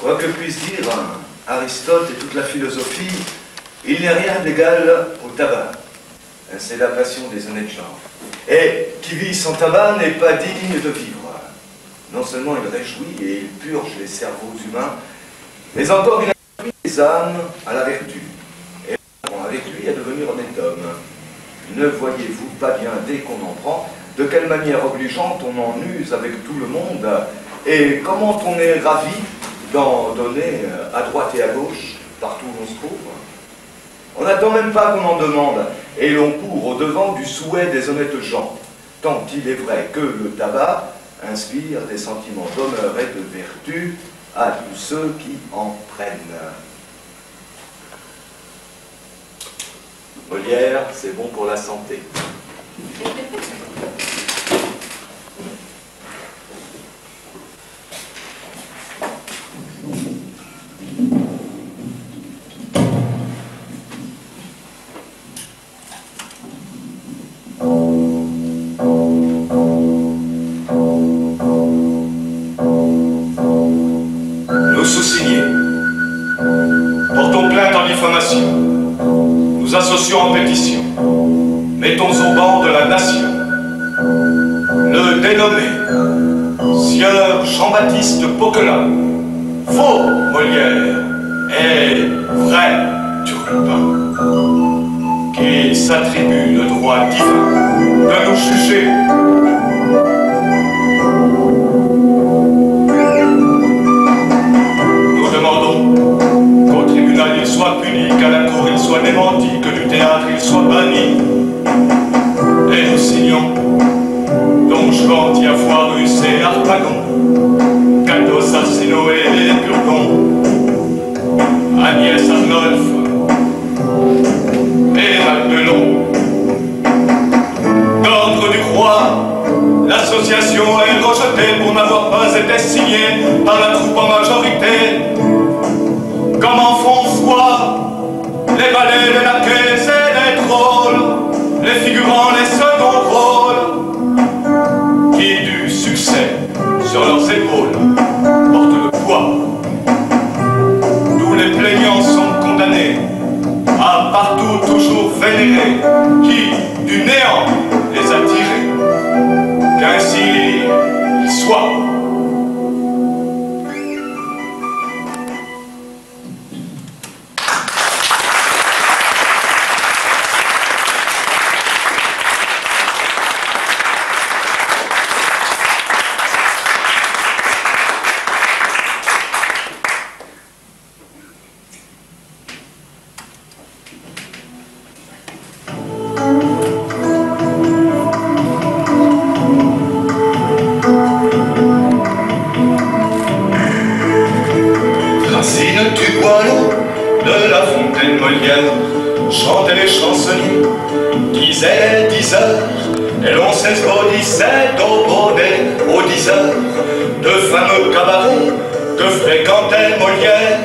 Quoi que puisse dire Aristote et toute la philosophie, il n'est rien d'égal au tabac. C'est la passion des honnêtes gens. Et qui vit sans tabac n'est pas digne de vivre. Non seulement il réjouit et il purge les cerveaux humains, mais encore il instruit les âmes à la vertu, et apprend avec lui à devenir honnête homme. Ne voyez-vous pas bien, dès qu'on en prend, de quelle manière obligeante on en use avec tout le monde, et comment on est ravi d'en donner à droite et à gauche, partout où l'on se trouve? On n'attend même pas qu'on en demande, et l'on court au-devant du souhait des honnêtes gens, tant il est vrai que le tabac inspire des sentiments d'honneur et de vertu à tous ceux qui en prennent. Molière, c'est bon pour la santé. Nous sous-signés, portons plainte en diffamation, nous associons en pétition, mettons au banc de la nation le dénommé sieur Jean-Baptiste Poquelin, faux Molière et vrai Turlupin, qui s'attribue le droit divin de nous juger. Il soit puni, qu'à la cour il soit démenti, que du théâtre il soit banni. Et nous signons Don Juan, Diafoirus et Harpagon, Catos, Arsinoé et Burgon, Agnès Arnolphe et Magnelon. D'ordre du roi, l'association est rejetée pour n'avoir pas été signée par la troupe en majorité. Comment font foi les valets, les laquais et les trolls, les figurants, les seconds rôles, qui du succès sur leurs épaules portent le poids. Tous les plaignants sont condamnés à partout toujours vénérer qui du néant les a tirés, qu'ainsi il soit. Chantaient les chansonniers, disaient 10 heures, et l'on s'esbaudissait au baudet aux 10 heures, de fameux cabarets que fréquentait Molière.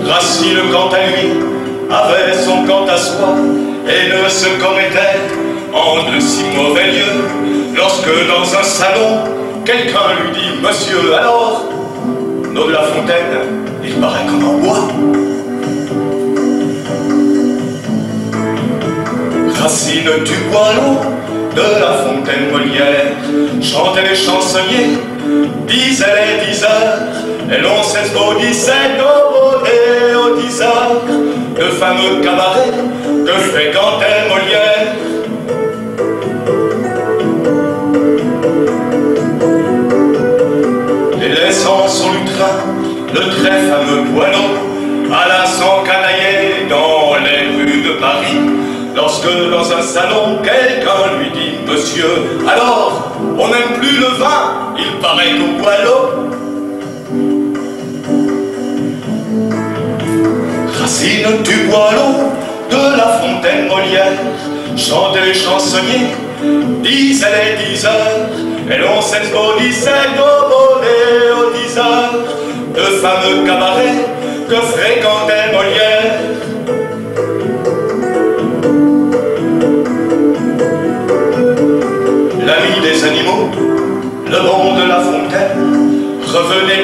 Racine, quant à lui, avait son quant à soi, et ne se commettait en de si mauvais lieux, lorsque dans un salon, quelqu'un lui dit « Monsieur, alors ?» L'eau de la fontaine, il paraît comme en bois. Racine du boileau, de la fontaine Molière, chantaient les chansonniers, disaient les 10 heures, et l'on s'esbaudissait au baudet aux 10 heures, de fameux cabarets que fréquentait Molière. Laissant son lutrin, le très fameux Boileau, alla s'encanailler dans les rues de Paris, lorsque dans un salon, quelqu'un lui dit « Monsieur, alors, on n'aime plus le vin, il paraît qu'au Boileau. » Racine du Boileau, de la fontaine Molière, chantaient les chansonniers, disaient les 10 heures, et l'on s'esbaudissait au baudet aux 10 heures, de fameux cabarets que fréquentait Molière. L'ami des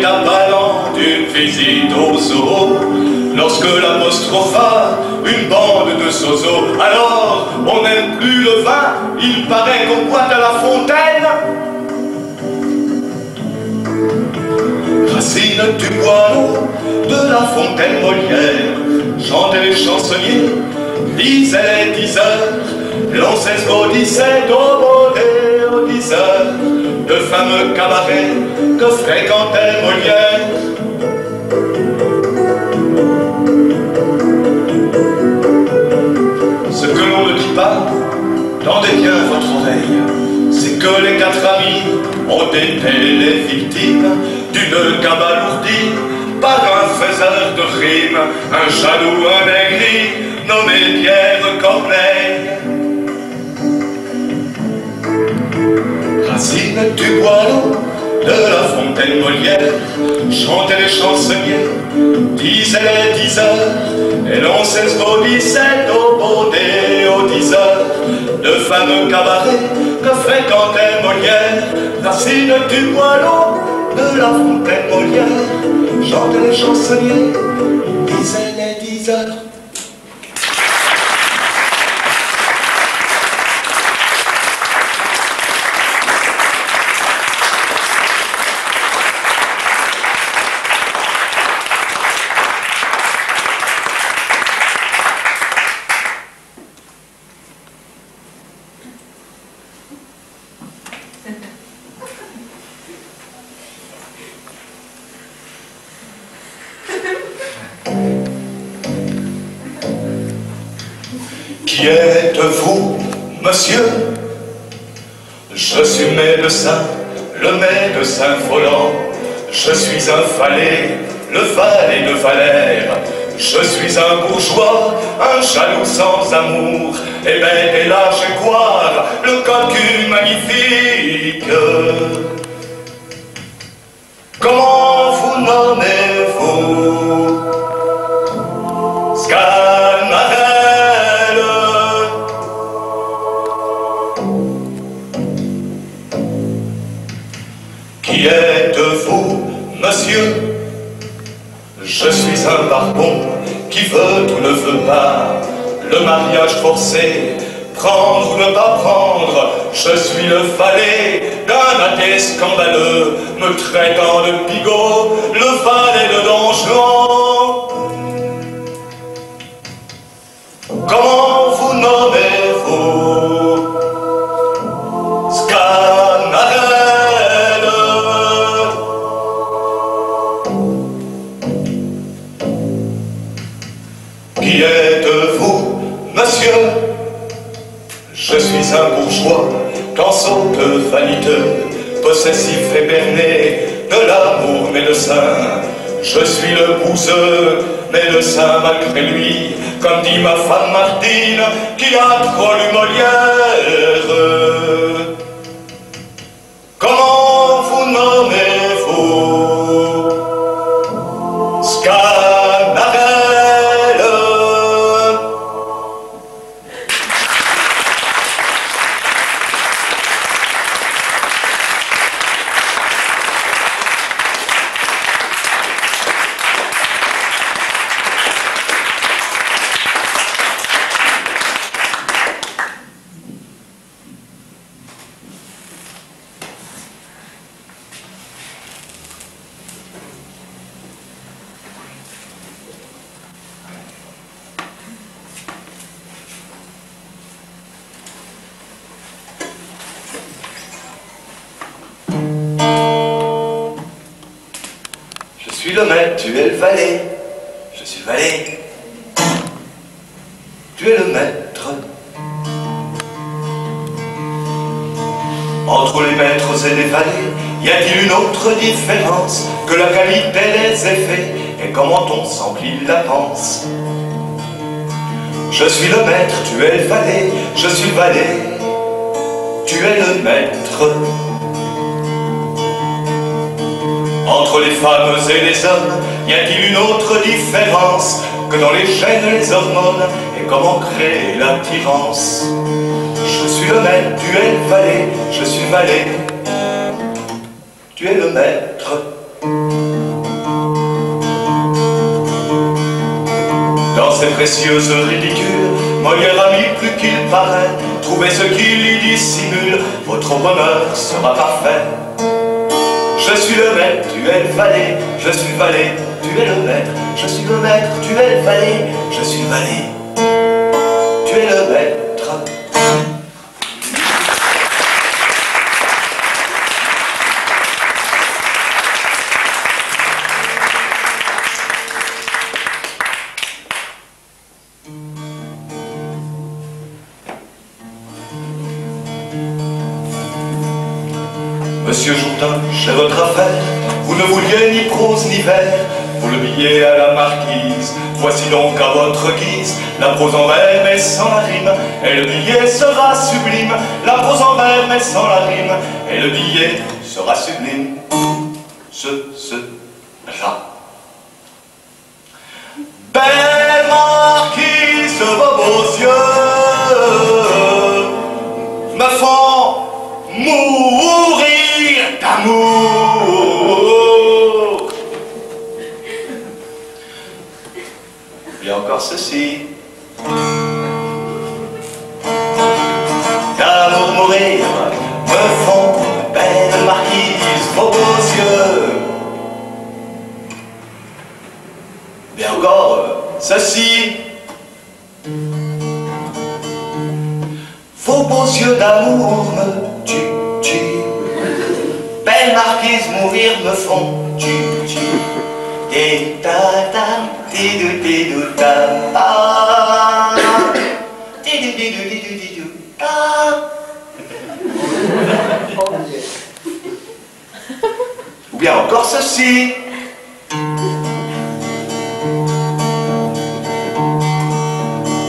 est appalant d'une visite au zoo. Lorsque l'apostropha une bande de sozos, alors on n'aime plus le vin, il paraît qu'on boit à la fontaine. Racine du boileau, de la fontaine Molière, chantaient les chansonniers, lisaient les diseurs, l'on s'esbaudissait aux 10 heures, de fameux cabarets que fréquentait Molière. Ce que l'on ne dit pas, tendez bien votre oreille, c'est que les 4 amis ont été les victimes d'une cabalourdie par un faiseur de rimes, un jaloux, un aigri, nommé Pierre Corneille. Racine du boileau, de la fontaine Molière, chantaient les chansonniers, disaient les 10 heures, et l'on s'esbaudissait au baudet aux 10 heures, de fameux cabarets que fréquentait Molière. Racine du boileau, de la fontaine Molière, chantaient les chansonniers, disaient les 10 heures. Qui êtes-vous, monsieur? Je suis médecin, le médecin volant. Je suis un valet, le valet de Valère. Je suis un bourgeois, un jaloux sans amour, et bête et lâche et goire, le cocu magnifique. Comment vous nommez-vous? Sganarelle. Qui êtes-vous, monsieur? Je suis un barbon qui veut ou ne veut pas le mariage forcé, prendre ou ne pas prendre. Je suis le valet d'un athée scandaleux, me traitant de bigot, le valet de Don Juan. Comment vous nommez-vous? Sganarelle. Qui êtes-vous, monsieur? Je suis un bourgeois, canson que vaniteux, possessif et berné de l'amour médecin. Je suis le bouseux, médecin malgré lui, comme dit ma femme Martine, qui a trop lu Molière. Comment vous nommez-vous? Sganarelle. Je suis le maître, tu es le valet. Je suis le valet. Tu es le maître. Entre les maîtres et les valets, y a-t-il une autre différence que la qualité des effets et comment on s'emplit la panse? Je suis le maître, tu es le valet. Je suis le valet, tu es le maître. Entre les femmes et les hommes, y a-t-il une autre différence que dans les gènes, les hormones et comment créer l'attirance? Je suis le maître, tu es le valet, je suis le valet, tu es le maître. ces précieuses ridicules, Molière a mis plus qu'il paraît. Trouvez ce qu'il y dissimule, votre bonheur sera parfait. Je suis le maître, tu es le valet, je suis le valet, tu es le maître. Je suis le maître, tu es le valet, je suis le valet, tu es le maître. Monsieur Jourdain, j'ai votre affaire, vous ne vouliez ni prose ni vers, pour le billet à la marquise, voici donc à votre guise, la prose en vers mais sans la rime, et le billet sera sublime, la prose en vers mais sans la rime, et le billet sera sublime, ce sera. Belle marquise, vos beaux yeux me font mourir d'amour. Et encore ceci. D'amour mourir me font, belle marquise, vos beaux yeux. Et encore ceci. Vos beaux yeux d'amour me tuent. Belle marquise, mourir me font et ta ou bien encore ceci.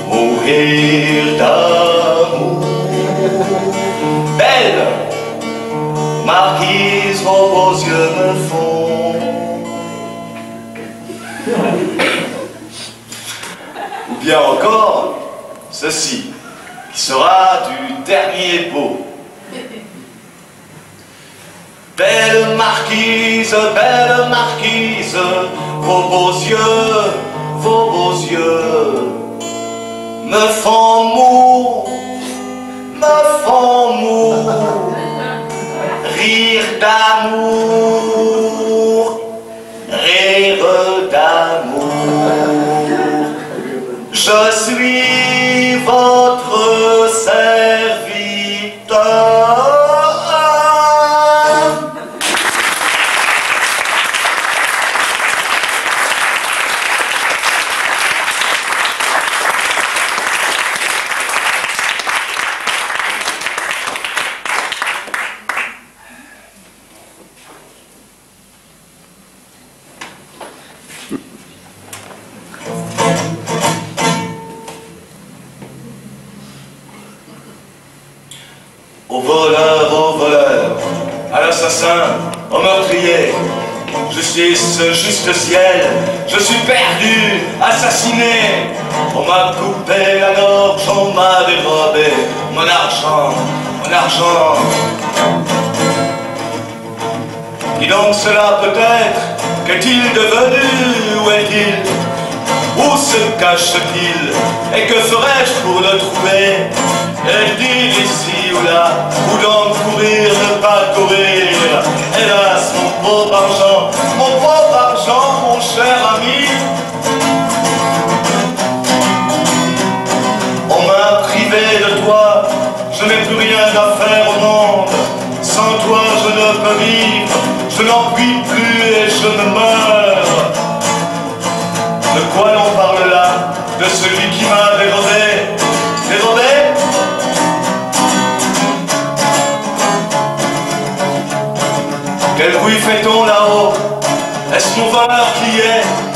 Mourir d'amour. Belle marquise, vos beaux yeux me font. Ou bien encore ceci, qui sera du dernier beau. Belle marquise, vos beaux yeux me font rire d'amour, rire d'amour. Je suis votre serviteur. Au voleur, à l'assassin, au meurtrier, justice, juste ciel, je suis perdu, assassiné. On m'a coupé la gorge, on m'a dérobé mon argent. Dis donc cela peut-être, qu'est-il devenu, où est-il? Où se cache-t-il? Et que ferais-je pour le trouver? Est-il ici ou là? Où donc courir, ne pas courir? Hélas, mon pauvre argent, mon cher ami. On m'a privé de toi, je n'ai plus rien à faire au monde. Sans toi, je ne peux vivre, je n'en puis plus et je me meurs. De quoi l'on parle là? De celui qui m'a dérobé? Quel bruit fait-on là-haut? Est-ce mon voleur qui est?